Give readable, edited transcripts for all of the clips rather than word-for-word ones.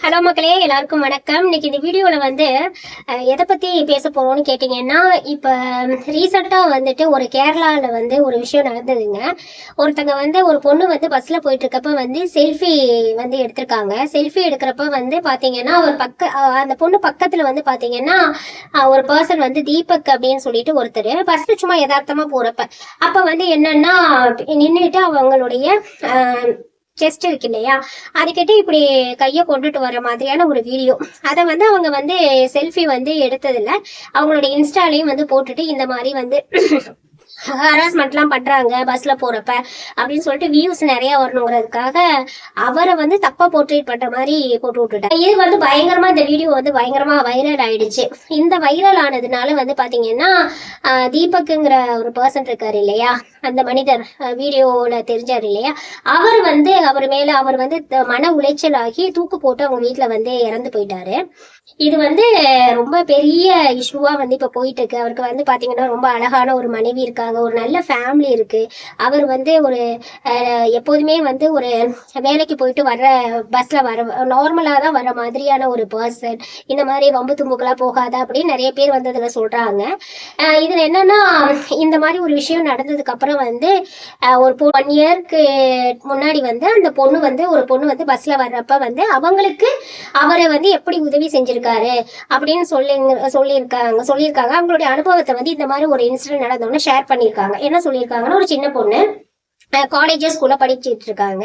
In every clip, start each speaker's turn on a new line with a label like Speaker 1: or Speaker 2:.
Speaker 1: Hello மக்களே, எல்லாருக்கும் வணக்கம். இன்னைக்கு இந்த வீடியோல எதை பத்தி பேச போறோம்னு கேட்டீங்கன்னா, இப்ப ரீசெண்டா ஒரு கேரளால ஒரு விஷயம் நடந்ததுங்க. ஒருத்தங்க ஒரு பொண்ணு பஸ்ல போயிட்டு இருக்கப்ப செல்ஃபி எடுத்திருக்காங்க. செல்ஃபி எடுக்கிறப்ப பாத்தீங்கன்னா அந்த பொண்ணு பக்கத்துல பாத்தீங்கன்னா ஒரு பர்சன் தீபக் அப்படின்னு சொல்லிட்டு ஒருத்தர் பஸ்ல சும்மா யதார்த்தமா போறப்ப அப்ப என்னன்னா நின்றுட்டு அவங்களுடைய செஸ்ட் இருக்கு இல்லையா, அதுக்கிட்ட இப்படி கையை கொண்டுட்டு வர மாதிரியான ஒரு வீடியோ. அதை அவங்க செல்ஃபி எடுத்ததில்ல, அவங்களோட இன்ஸ்டாலையும் போட்டுட்டு இந்த மாதிரி ஹராஸ்மெண்ட்லாம் பண்றாங்க பஸ்ல போறப்ப அப்படின்னு சொல்லிட்டு வியூஸ் நிறைய வரணுங்கிறதுக்காக அவரை தப்பா போர்ட்ரேட் பண்ற மாதிரி போட்டு விட்டுட்டாங்க. இது பயங்கரமா இந்த வீடியோ பயங்கரமா வைரல் ஆயிடுச்சு. இந்த வைரல் ஆனதுனால பாத்தீங்கன்னா தீபக்குங்கிற ஒரு பர்சன் இருக்காரு இல்லையா, அந்த மனிதர் வீடியோல தெரிஞ்சாரு இல்லையா, அவர் அவர் மன உளைச்சல் ஆகி தூக்கு போட்டு அவங்க வீட்டுல இறந்து போயிட்டாரு. இது ரொம்ப பெரிய இஷ்யூவா இப்ப போயிட்டு இருக்கு. அவருக்கு பாத்தீங்கன்னா ரொம்ப அழகான ஒரு மனைவி இருக்காங்க, ஒரு நல்ல ஃபேமிலி இருக்கு. அவர் ஒரு எப்போதுமே ஒரு வேலைக்கு போயிட்டு வர்ற பஸ்ல நார்மலா தான் வர மாதிரியான ஒரு பர்சன். இந்த மாதிரி வம்பு தும்புக்கெல்லாம் போகாத அப்படின்னு நிறைய பேர் அதுல சொல்றாங்க. இதுல என்னன்னா, இந்த மாதிரி ஒரு விஷயம் நடந்ததுக்கு அப்புறம் ஒரு 1 இயருக்கு முன்னாடி அந்த பொண்ணு ஒரு பொண்ணு பஸ்ல வர்றப்ப அவங்களுக்கு அவரை எப்படி உதவி செஞ்சிருக்காரு அப்படின்னு சொல்லியிருக்காங்க. அவங்களுடைய அனுபவத்தை இந்த மாதிரி ஒரு இன்சிடென்ட் நடந்தோன்னு ஷேர் பண்ணியிருக்காங்க. என்ன சொல்லியிருக்காங்கன்னா, ஒரு சின்ன பொண்ணு காலேஜ் ஸ்கூல்ல படிச்சுட்டு இருக்காங்க.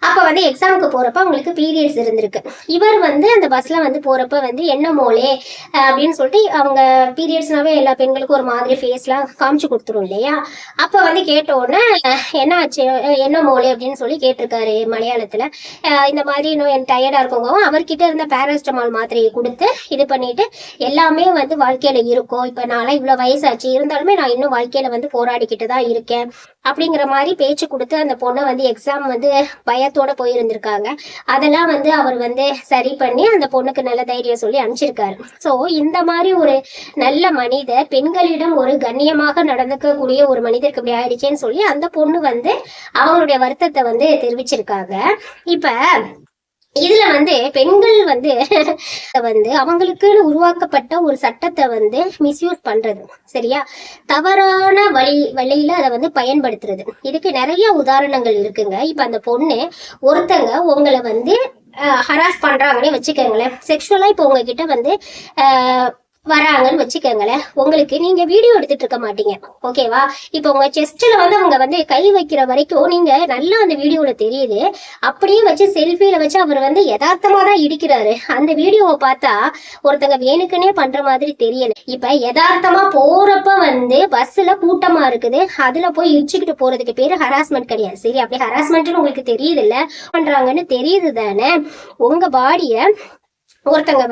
Speaker 1: அப்ப எக்ஸாமுக்கு போறப்ப அவங்களுக்கு பீரியட்ஸ் இருந்திருக்கு. இவர் அந்த பஸ்ல போறப்ப என்ன மோளே அப்படின்னு சொல்லிட்டு, அவங்க பீரியட்ஸ்னாவே எல்லா பெண்களுக்கும் ஒரு மாதிரி ஃபேஸ்லாம் காமிச்சு கொடுத்துரும் இல்லையா. அப்ப கேட்ட உடனே என்ன ஆச்சு என்ன மோளே அப்படின்னு சொல்லி கேட்டிருக்காரு மலையாளத்துல. இந்த மாதிரி இன்னும் டயர்டா இருக்கவங்க அவர்கிட்ட இருந்த பேராசிட்டமால் மாத்திரையை கொடுத்து இது பண்ணிட்டு, எல்லாமே வாழ்க்கையில இருக்கும், இப்ப நான்லாம் இவ்வளவு வயசாச்சு இருந்தாலுமே நான் இன்னும் வாழ்க்கையில போராடிக்கிட்டு தான் இருக்கேன் அப்படிங்கிற மாதிரி பேச்சு கொடுத்து அந்த பொண்ணை எக்ஸாம் பயத்தோட போயிருந்திருக்காங்க. அதெல்லாம் அவர் சரி பண்ணி அந்த பொண்ணுக்கு நல்ல தைரியம் சொல்லி அனுப்பிச்சிருக்காரு. சோ இந்த மாதிரி ஒரு நல்ல மனிதர் பெண்களிடம் ஒரு கண்ணியமாக நடந்துக்க கூடிய ஒரு மனிதருக்கு இப்படி ஆயிடுச்சேன்னு சொல்லி அந்த பொண்ணு அவங்களுடைய வருத்தத்தை தெரிவிச்சிருக்காங்க. இப்ப இதுல பெண்கள் அவங்களுக்குன்னு உருவாக்கப்பட்ட ஒரு சட்டத்தை மிஸ்யூஸ் பண்றது, சரியா, தவறான வழியில அதை பயன்படுத்துறது. இதுக்கு நிறைய உதாரணங்கள் இருக்குங்க. இப்ப அந்த பொண்ணு ஒருத்தங்க உங்களை ஹராஸ் பண்றாங்கன்னே வச்சுக்கோங்களேன், செக்ஷுவலா இப்ப உங்ககிட்ட வராங்கன்னு வச்சுக்கோங்களேன், உங்களுக்கு நீங்க வீடியோ எடுத்துட்டு இருக்க மாட்டீங்க, ஓகேவா. இப்ப உங்க செஸ்ட்ல அவங்க கை வைக்கிற வரைக்கும் நீங்க நல்லா அந்த வீடியோல தெரியுது. அப்படியே வச்சு செல்ஃபில வச்சு அவர் யதார்த்தமா தான் இடிக்கிறாரு. அந்த வீடியோவை பார்த்தா ஒருத்தங்க வேணுக்குன்னே பண்ற மாதிரி தெரியல. இப்ப யதார்த்தமா போறப்ப பஸ்ல கூட்டமா இருக்குது, அதுல போய் இடிச்சுக்கிட்டு போறதுக்கு பேரு ஹராஸ்மெண்ட் கிடையாது. சரி, அப்படி ஹராஸ்மெண்ட்னு உங்களுக்கு தெரியுது இல்ல, பண்றாங்கன்னு தெரியுது தானே. உங்க பாடிய ஒருத்தங்க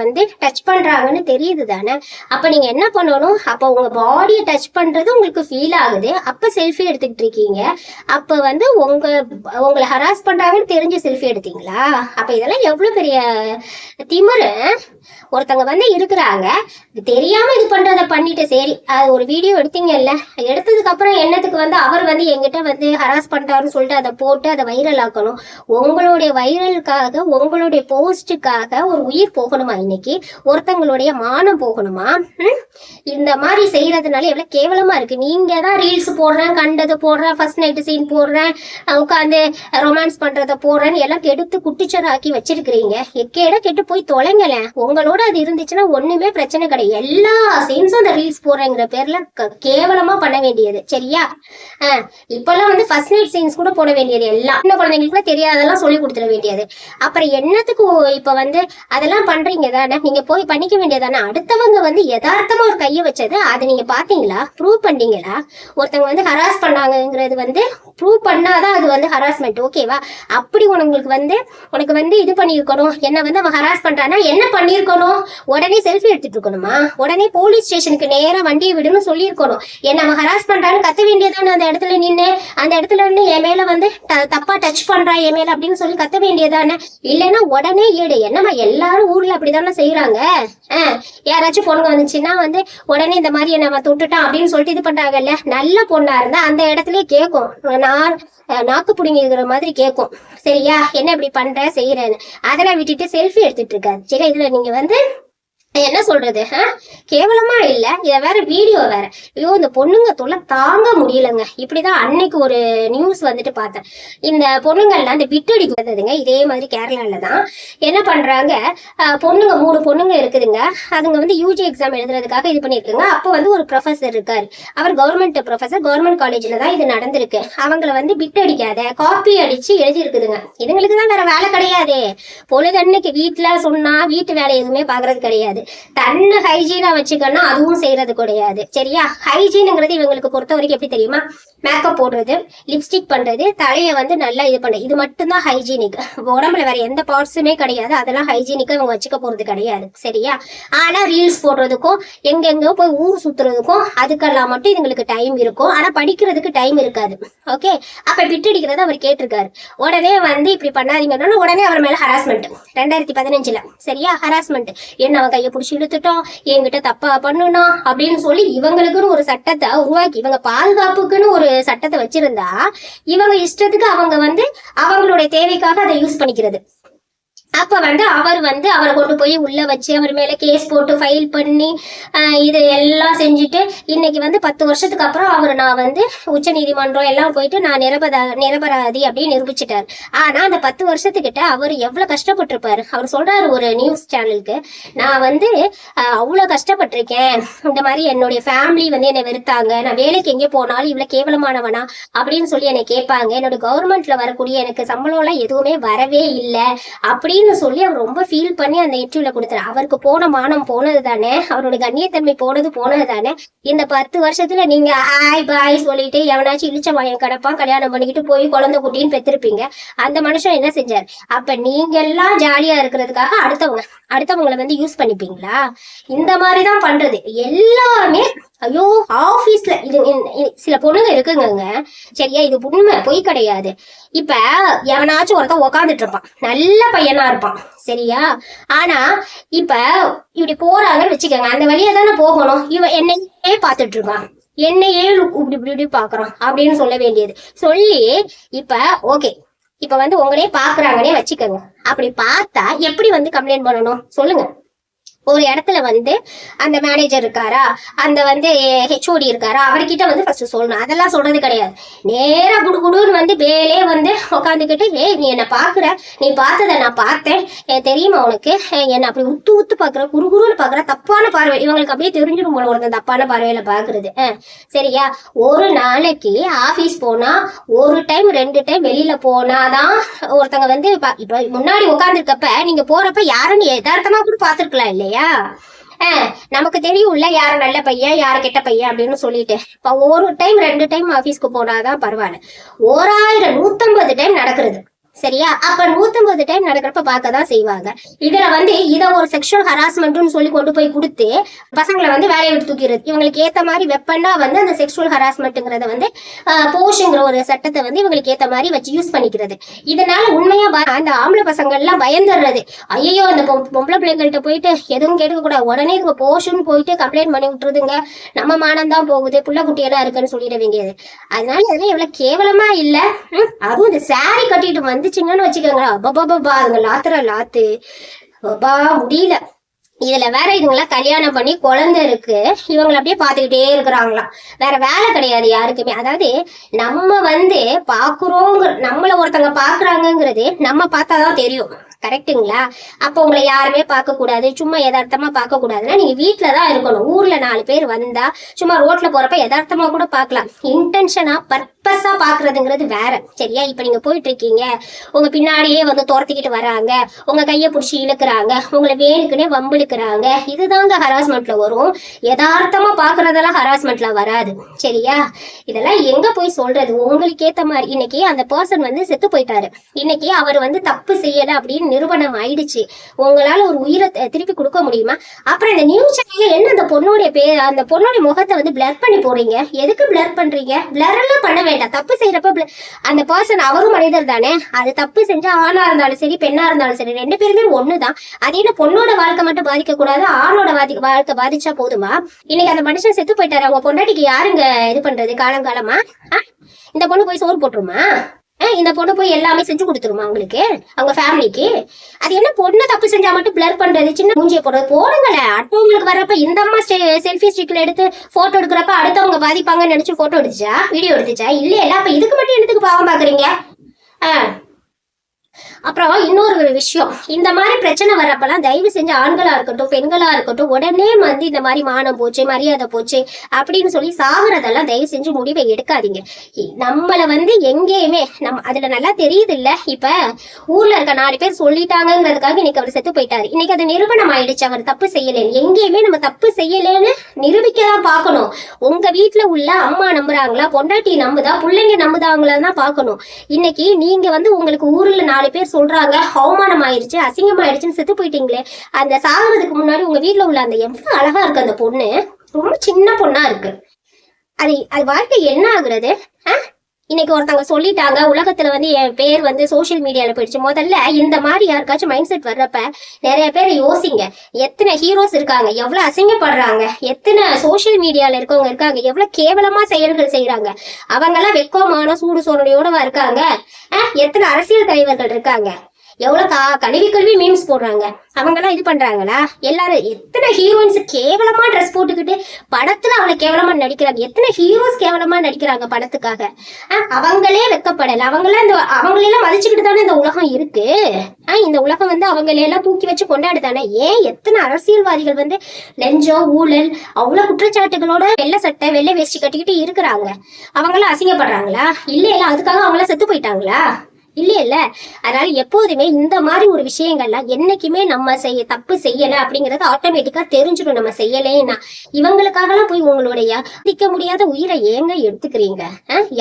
Speaker 1: டச் பண்றாங்கன்னு தெரியுது தானே. அப்ப நீங்க என்ன பண்ணணும், அப்ப உங்க பாடியை டச் பண்றது உங்களுக்கு ஃபீல் ஆகுது, அப்ப செல்ஃபி எடுத்துக்கிட்டு இருக்கீங்க. அப்ப உங்களை ஹராஸ் பண்றாங்கன்னு தெரிஞ்சு செல்ஃபி எடுத்தீங்களா? அப்ப இதெல்லாம் எவ்வளவு பெரிய திமிரு. ஒருத்தங்க இருக்கிறாங்க, தெரியாம இது பண்றத பண்ணிட்டு, சரி அது ஒரு வீடியோ எடுத்தீங்கல்ல, எடுத்ததுக்கு அப்புறம் என்னத்துக்கு அவர் என்கிட்ட ஹராஸ் பண்றாருன்னு சொல்லிட்டு அதை போட்டு அதை வைரல் ஆக்கணும். உங்களுடைய வைரலுக்காக உங்களுடைய போஸ்டுக்காக ஒரு உயிர் போகணுமா? இன்னைக்கு ஒருத்தங்களுடைய மானம் போகணுமா? இந்த மாதிரி செய்யறதுனால எவ்வளவு கேவலமா இருக்கு. நீங்க தான் ரீல்ஸ் போடுறேன், கண்டது போடுறேன், ஃபர்ஸ்ட் நைட் சீன் போடுறேன், உட்காந்து ரொமான்ஸ் பண்றத போடுறேன்னு எல்லாம் கெடுத்து குட்டிச்சராக்கி வச்சிருக்கிறீங்க. எக்கேட கெட்டு போய் தொலைங்களேன். உங்களோட அது இருந்துச்சுன்னா ஒண்ணுமே பிரச்சனை கிடையாது. எல்லா சீன்ஸும் அந்த ரீல்ஸ் போடுறேங்கிற பேர்ல கேவலமா பண்ண வேண்டியது, சரியா. இப்பெல்லாம் ஃபர்ஸ்ட் நைட் சீன்ஸ் கூட போட வேண்டியது, எல்லாம் சின்ன குழந்தைங்களுக்கு தெரியாதெல்லாம் சொல்லி கொடுத்துட வேண்டியது. அப்புறம் என்னத்துக்கு இப்ப அதெல்லாம் பண்றீங்க தானே, நீங்க போய் பண்ணிக்க வேண்டியதானே. அடுத்தவங்க யதார்த்தமா ஒரு கையை வச்சது அதை நீங்க பாத்தீங்களா, ப்ரூவ் பண்ணீங்களா? ஒருத்தவங்க ஹராஸ் பண்ணாங்கிறது ப்ரூவ் பண்ணாதான் அது ஹராஸ்மெண்ட், ஓகேவா. அப்படி உனக்கு இது பண்ணிருக்கணும், என்ன அவன் ஹராஸ் பண்றானா என்ன பண்ணிருக்கணும், உடனே செல்ஃபி எடுத்துட்டு இருக்கணுமா? உடனே போலீஸ் ஸ்டேஷனுக்கு நேரா வண்டியை விடுன்னு சொல்லியிருக்கணும். என்ன அவன் ஹராஸ் பண்றான்னு கத்த வேண்டியதானே. அந்த இடத்துல நின்று அந்த இடத்துல இருந்து என் மேல தப்பா டச் பண்றான் என் மேல அப்படின்னு சொல்லி கத்த வேண்டியதானே. இல்லைன்னா உடனே ஏடு. என்னமா எல்லாரும் ஊர்ல அப்படிதானே செய்யறாங்க. யாராச்சும் பொண்ணுங்க வந்துச்சுன்னா உடனே இந்த மாதிரி நம்ம தொட்டுட்டான் அப்படின்னு சொல்லிட்டு இது பண்றாங்கல்ல. நல்ல பொண்ணா இருந்தா அந்த இடத்துலயே கேட்கும், நான் நாக்கு புடுங்கிக்கிற மாதிரி கேட்கும். சரியா, என்ன இப்படி பண்ற செய்யறேன்னு அதெல்லாம் விட்டுட்டு செல்ஃபி எடுத்துட்டு இருக்காரு. சரி, இதுல நீங்க வந்து என்ன சொல்றது, கேவலமா இல்ல, இத வேற வீடியோ வேற. ஐயோ, இந்த பொண்ணுங்க தொல்லை தாங்க முடியலங்க. இப்படிதான் அன்னைக்கு ஒரு நியூஸ் வந்துட்டு பார்த்தேன். இந்த பொண்ணுங்கள்லாம் இந்த பிட்டடிக்கு வந்ததுங்க, இதே மாதிரி கேரளால தான். என்ன பண்றாங்க, பொண்ணுங்க 3 பொண்ணுங்க இருக்குதுங்க. அதுங்க வந்து யூஜி எக்ஸாம் எழுதுறதுக்காக இது பண்ணிருக்குங்க. அப்போ வந்து ஒரு ப்ரொஃபசர் இருக்காரு, அவர் கவர்மெண்ட் ப்ரொஃபசர், கவர்மெண்ட் காலேஜ்ல தான் இது நடந்திருக்கு. அவங்கள வந்து பிட் அடிக்காத, காப்பி அடிச்சு எழுதி இருக்குதுங்க. இதுங்களுக்கு தான் வேற வேலை கிடையாது. பொழுதன்னைக்கு வீட்டுல சொன்னா வீட்டு வேலை எதுவுமே பாக்குறது கிடையாது. தன்னை ஹைஜீனா வச்சுக்கணும், அதுவும் செய்யறது கிடையாது. சரியா, ஹைஜீனுங்கிறது இவங்களுக்கு பொறுத்த வரைக்கும் எப்படி தெரியுமா, மேக்கப் போடுறது, லிப்ஸ்டிக் பண்றது, தலையை வந்து நல்லா இது பண்றது, இது மட்டும்தான் ஹைஜீனிக். உடம்புல வேற எந்த பார்ட்ஸுமே கிடையாது. அதெல்லாம் ஹைஜீனிக்கா இவங்க வச்சுக்க போறது கிடையாது. சரியா, ஆனா ரீல்ஸ் போடுறதுக்கும் எங்கெங்கோ போய் ஊர் சுத்துறதுக்கும் அதுக்கெல்லாம் மட்டும் இதுங்களுக்கு டைம் இருக்கும். ஆனா படிக்கிறதுக்கு டைம் இருக்காது. ஓகே, அப்ப பிட்டடிக்கிறத அவர் கேட்டிருக்காரு. உடனே வந்து இப்படி பண்ணாதீங்கன்னா உடனே அவர் மேல ஹராஸ்மெண்ட் 2015. சரியா, ஹராஸ்மெண்ட், என்ன அவன் கையை பிடிச்சி இழுத்துட்டோம், என்கிட்ட தப்பா பண்ணணும் அப்படின்னு சொல்லி இவங்களுக்குன்னு ஒரு சட்டத்தை உருவாக்கி, இவங்க பாதுகாப்புக்குன்னு ஒரு சட்டத்தை வச்சிருந்தா இவங்க இஷ்டத்துக்கு அவங்க வந்து அவங்களுடைய தேவைக்காக அதை யூஸ் பண்ணிக்கிறது. அப்ப வந்து அவரை கொண்டு போய் உள்ள வச்சு அவர் மேல கேஸ் போட்டு ஃபைல் பண்ணி இது எல்லாம் செஞ்சுட்டு இன்னைக்கு வந்து 10 வருஷத்துக்கு அப்புறம் நான் வந்து உச்ச நீதிமன்றம் எல்லாம் போயிட்டு நான் நிரபராதி அப்படின்னு நிரூபிச்சிட்டாரு. ஆனா அந்த 10 வருஷத்துக்கிட்ட அவர் எவ்வளவு கஷ்டப்பட்டிருப்பாரு. அவர் சொல்றாரு ஒரு நியூஸ் சேனலுக்கு, நான் வந்து அவ்வளவு கஷ்டப்பட்டிருக்கேன், இந்த மாதிரி என்னுடைய ஃபேமிலி வந்து என்னை வெறுத்தாங்க, நான் வேலைக்கு எங்கே போனாலும் இவ்வளவு கேவலமானவனா அப்படின்னு சொல்லி என்னை கேட்பாங்க, என்னோட கவர்மெண்ட்ல வரக்கூடிய எனக்கு சம்பளம் எல்லாம் எதுவுமே வரவே இல்லை அப்படி சொல்லி அவர் ரொம்ப ஃபீல் பண்ணி அந்த இன்டர்வியூல கொடுத்தாரு. அவருக்கு போன மானம் போனது தானே, அவரோட கண்ணியத்தன்மை போனது தானே. இந்த 10 வருஷத்துல நீங்க ஹாய் பாய் சொல்லிட்டு எவனாச்சும் இழிச்ச வாயம் கிடப்பான், கல்யாணம் பண்ணிக்கிட்டு போய் குழந்தை குட்டின்னு பெற்றிருப்பீங்க. அந்த மனுஷன் என்ன செஞ்சார், அப்ப நீங்க எல்லாம் ஜாலியா இருக்கிறதுக்காக அடுத்தவங்களை வந்து யூஸ் பண்ணிப்பீங்களா? இந்த மாதிரிதான் பண்றது எல்லாமே. ஐயோ, ஆபீஸ்ல இது சில பொண்ணுங்க இருக்குங்க. சரியா, இது உண்மை, பொய் கிடையாது. இப்ப எவனாச்சும் ஒருத்தன் உக்காந்துட்டு இருப்பான், நல்ல பையனா இருப்பான். சரியா, ஆனா இப்ப இப்படி போறாங்கன்னு வச்சுக்கோங்க, அந்த வழியா தானே போகணும். இவன் என்னையே பாத்துட்டு இருக்கான், என்னையே இப்படி பாக்குறான் அப்படின்னு சொல்ல வேண்டியது. சொல்லி இப்ப ஓகே, இப்ப வந்து உங்களே பாக்குறாங்கன்னே வச்சுக்கோங்க. அப்படி பார்த்தா எப்படி வந்து கம்ப்ளைண்ட் பண்ணணும் சொல்லுங்க. ஒரு இடத்துல வந்து அந்த மேனேஜர் இருக்காரா, அந்த வந்து ஹெச்ஓடி இருக்காரா, அவர்கிட்ட வந்து ஃபர்ஸ்ட் சொல்லணும். அதெல்லாம் சொல்றது கிடையாது. நேரா குடுகுடுன்னு வந்து வேலே வந்து உட்காந்துக்கிட்டு, நீ என்ன பாக்குற, நீ பார்த்ததை நான் பார்த்தேன், தெரியுமா உனக்கு, என்ன அப்படி உத்து பாக்குற, குறுகுறுன்னு பாக்குற, தப்பான பார்வை. இவங்களுக்கு அப்படியே தெரிஞ்சிடும் போல ஒருத்தன் தப்பான பார்வையில பாக்குறது. சரியா, ஒரு நாளைக்கு ஆபீஸ் போனா 1 டைம் 2 டைம் வெளியில போனாதான் ஒருத்தங்க வந்து இப்ப முன்னாடி உட்காந்துருக்கப்ப நீங்க போறப்ப யாருன்னு யதார்த்தமா கூட பாத்துருக்கலாம் இல்லையா? நமக்கு தெரியும்ல யார நல்ல பையன் யார கெட்ட பையன் அப்படின்னு சொல்லிட்டு. இப்ப 1 டைம் 2 டைம் ஆபீஸ்க்கு போனாதான் பரவாயில்ல, 1000 150 டைம் நடக்கிறது. சரியா, அப்ப 150 டைம் நடக்கிறப்ப பார்க்கதான் செய்வாங்க. இதுல வந்து இதை ஒரு செக்ஷுவல் ஹராஸ்மெண்ட்னு சொல்லி கொண்டு போய் கொடுத்து பசங்களை வந்து வேலையை விட்டு தூக்கிறது. இவங்களுக்கு ஏத்த மாதிரி வெப்பன்னா வந்து அந்த செக்ஷுவல் ஹராஸ்மெண்ட்ங்கிறத வந்து போஷுங்கிற ஒரு சட்டத்தை வந்து இவங்களுக்கு ஏத்த மாதிரி வச்சு யூஸ் பண்ணிக்கிறது. இதனால உண்மையா அந்த ஆம்பளை பசங்க எல்லாம் பயந்துடுறது. ஐயோ, அந்த பொம்பளை பிள்ளைங்கள்ட்ட போயிட்டு எதுவும் கேட்க கூடாது, உடனே இவங்க போஷுன்னு போயிட்டு கம்ப்ளைண்ட் பண்ணி விட்டுருதுங்க, நம்ம மானம் தான் போகுது, புள்ள குட்டியெல்லாம் இருக்குன்னு சொல்லிட வேண்டியது. அதனால இதெல்லாம் எவ்வளவு கேவலமா இல்ல. அதுவும் இந்த சாரி கட்டிட்டு வந்துச்சுங்கன்னு வச்சுக்கோங்க, அப்பா அதுங்க லாத்து முடியல. இதுல வேற இதுங்களாம் கல்யாணம் பண்ணி குழந்தை இருக்கு, இவங்களை அப்படியே பாத்துக்கிட்டே இருக்கிறாங்களாம். வேற வேலை கிடையாது யாருக்குமே. அதாவது நம்ம வந்து பாக்குறோங்க, நம்மள ஒருத்தவங்க பாக்குறாங்கிறது நம்ம பார்த்தாதான் தெரியும். கரெக்டுங்களா? அப்போ உங்களை யாருமே பார்க்க கூடாது, சும்மா யதார்த்தமா பார்க்க கூடாதுன்னா நீங்க வீட்டுலதான் இருக்கணும். ஊர்ல 4 பேர் வந்தா சும்மா ரோட்ல போறப்ப யதார்த்தமா கூட பார்க்கலாம். இன்டென்ஷனா பர்பஸா பாக்குறதுங்கிறது வேற. சரியா, இப்ப நீங்க போயிட்டு இருக்கீங்க, உங்க பின்னாடியே வந்து துரத்திக்கிட்டு வராங்க, உங்க கையை பிடிச்சி இழுக்கிறாங்க, உங்களை வேணுக்குன்னே வம்பிழுக்கிறாங்க, இதுதாங்க ஹராஸ்மெண்ட்ல வரும். யதார்த்தமா பாக்குறதெல்லாம் ஹராஸ்மெண்ட்ல வராது. சரியா, இதெல்லாம் எங்க போய் சொல்றது? உங்களுக்கு ஏத்த மாதிரி இன்னைக்கு அந்த பர்சன் வந்து செத்து போயிட்டாரு, இன்னைக்கு அவர் வந்து தப்பு செய்யல அப்படின்னு நிரூபணம் ஆயிடுச்சு. உங்களால ஒரு உயிரை திருப்பி கொடுக்க முடியுமா? அப்புறம் இந்த நியூஸ் சேனல்ல என்ன அந்த பொண்ணுடைய முகத்தை வந்து பிளர் பண்ணி போறீங்க? எதுக்கு பிளர் பண்றீங்க? பிளர் எல்லாம் பண்ண வேண்டாம். தப்பு செய்யறப்ப அந்த பர்சன் அவரும் மனிதர் தானே, அது தப்பு செஞ்சா ஆணா இருந்தாலும் சரி பெண்ணா இருந்தாலும் சரி 2 பேருமே ஒண்ணுதான். அது என்ன பொண்ணோட வாழ்க்கை மட்டும் பாதிக்க கூடாது, ஆணோட வாழ்க்கை பாதிச்சா போதுமா? இன்னைக்கு அந்த மனுஷன் செத்து போயிட்டாரு, அவங்க பொண்டாட்டிக்கு யாருங்க இது பண்றது? காலங்காலமா இந்த பொண்ணு போய் சோறு போட்டுருமா? இந்த பொண்ணு போய் எல்லாமே செஞ்சு கொடுத்துருமா அவங்களுக்கு, அவங்க ஃபேமிலிக்கு? அது என்ன பொண்ணு தப்பு செஞ்சா மட்டும் பிளர் பண்றது, சின்ன மூஞ்சியை போடுறது? போடுங்களேன். அடுத்தவங்களுக்கு வர்றப்ப இந்த அம்மா செல்ஃபி ஸ்டிக்ல எடுத்து போட்டோ எடுக்கிறப்ப அடுத்தவங்க பாதிப்பாங்கன்னு நினைச்சு போட்டோ எடுத்துச்சா, வீடியோ எடுத்துச்சா? இல்லையா? அப்ப இதுக்கு மட்டும் என்னத்துக்கு பாவம் பாக்குறீங்க? அப்புறம் இன்னொரு விஷயம், இந்த மாதிரி பிரச்சனை வர்றப்பெல்லாம் தயவு செஞ்சு ஆண்களா இருக்கட்டும் பெண்களா இருக்கட்டும் உடனே வந்து இந்த மாதிரி மானம் போச்சு மரியாதை போச்சு அப்படின்னு சொல்லி சாகுறதெல்லாம் தயவு செஞ்சு முடிவை எடுக்காதீங்க. நம்மள வந்து எங்கேயுமே நம்ம அதுல நல்லா தெரியுது இல்ல, இப்ப ஊர்ல இருக்க 4 பேர் சொல்லிட்டாங்கிறதுக்காக இன்னைக்கு அவர் செத்து போயிட்டாரு. இன்னைக்கு அது நிரூபணம் ஆயிடுச்சு, அவர் தப்பு செய்யலேன்னு. எங்கேயுமே நம்ம தப்பு செய்யலேன்னு நிரூபிக்கதான் பார்க்கணும். உங்க வீட்டுல உள்ள அம்மா நம்புறாங்களா, பொண்டாட்டி நம்புதா, பிள்ளைங்க நம்புதாங்களா தான் பார்க்கணும். இன்னைக்கு நீங்க வந்து உங்களுக்கு ஊர்ல 4 பேர் சொல்றாங்க அவமானம் ஆயிடுச்சு அசிங்கம் ஆயிடுச்சுன்னு செத்து போயிட்டீங்களே, அந்த சாகுறதுக்கு முன்னாடி உங்க வீட்டுல உள்ள அந்த எவ்வளவு அழகா இருக்கு அந்த பொண்ணு, ரொம்ப சின்ன பொண்ணா இருக்கு. அது வாழ்க்கை என்ன ஆகுறது? இன்னைக்கு ஒருத்தவங்க சொல்லிட்டாங்க உலகத்துல வந்து என் பேர் வந்து சோசியல் மீடியால போயிடுச்சு. முதல்ல இந்த மாதிரி யாருக்காச்சும் மைண்ட் செட் வர்றப்ப நிறைய பேர் யோசிங்க, எத்தனை ஹீரோஸ் இருக்காங்க, எவ்வளவு அசிங்கப்படுறாங்க, எத்தனை சோசியல் மீடியால இருக்கவங்க இருக்காங்க, எவ்வளவு கேவலமா செயல்கள் செய்யறாங்க. அவங்க எல்லாம் வெக்கமான சூடு சோழனையோடவா இருக்காங்க. எத்தனை அரசியல் தலைவர்கள் இருக்காங்க, எவ்வளவு கழுவி மீம்ஸ் போடுறாங்க. அவங்க எல்லாம் இது பண்றாங்களா? எல்லாரும் எத்தனை ஹீரோயின்ஸ் கேவலமா ட்ரெஸ் போட்டுக்கிட்டு படத்துல அவளை கேவலமா நடிக்கிறாங்க. எத்தனை ஹீரோஸ் கேவலமா நடிக்கிறாங்க படத்துக்காக. அவங்களே வெக்கப்படல. அவங்களெல்லாம் மதிச்சுக்கிட்டு தானே இந்த உலகம் இருக்கு. இந்த உலகம் வந்து அவங்களெல்லாம் தூக்கி வச்சு கொண்டாடுதானே. ஏன் எத்தனை அரசியல்வாதிகள் வந்து லஞ்சம் ஊழல் அவ்வளவு குற்றச்சாட்டுகளோட வெள்ளை சட்டை வெள்ளை வேஷ்டி கட்டிக்கிட்டு இருக்கிறாங்க. அவங்களாம் அசிங்கப்படுறாங்களா? இல்ல அதுக்காக அவங்களாம் செத்து போயிட்டாங்களா? இல்லையில்ல. அதனால எப்போதுமே இந்த மாதிரி ஒரு விஷயங்கள்லாம் என்னைக்குமே நம்ம தப்பு செய்யல அப்படிங்கறது ஆட்டோமேட்டிக்கா தெரிஞ்சிடும். நம்ம செய்யலேன்னா இவங்களுக்காகலாம் போய் உங்களுடைய திக்க முடியாத உயிரை ஏங்க எடுத்துக்கிறீங்க?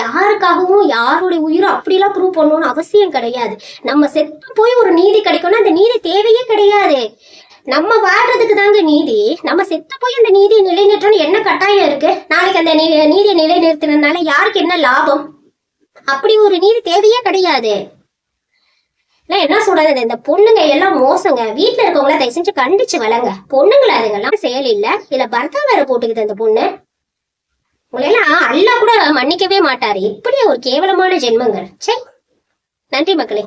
Speaker 1: யாருக்காகவும் யாருடைய உயிரும் அப்படிலாம் ப்ரூவ் பண்ணணும்னு அவசியம் கிடையாது. நம்ம செத்து போய் ஒரு நீதி கிடைக்கணும், அந்த நீதி தேவையே கிடையாது. நம்ம வாழ்றதுக்கு தாங்க நீதி. நம்ம செத்து போய் அந்த நீதியை நிலைநிறுத்தணும் என்ன கட்டாயம் இருக்கு? நாளைக்கு அந்த நீதியை நிலைநிறுத்தினால யாருக்கு என்ன லாபம்? அப்படி ஒரு நீதி தேவையே கிடையாது. என்ன சொல்றது, இந்த பொண்ணுங்க எல்லாம் மோசங்க. வீட்டுல இருக்கவங்கள தயவு செஞ்சு கண்டிச்சு வளங்க. பொண்ணுங்களா அதுங்கெல்லாம் செயல் இல்ல. இதுல பர்தா வேற போட்டுக்குது அந்த பொண்ணு. உங்களெல்லாம் அல்லா கூட மன்னிக்கவே மாட்டாரு. இப்படி ஒரு கேவலமான ஜென்மங்கள். சரி, நன்றி மக்களே.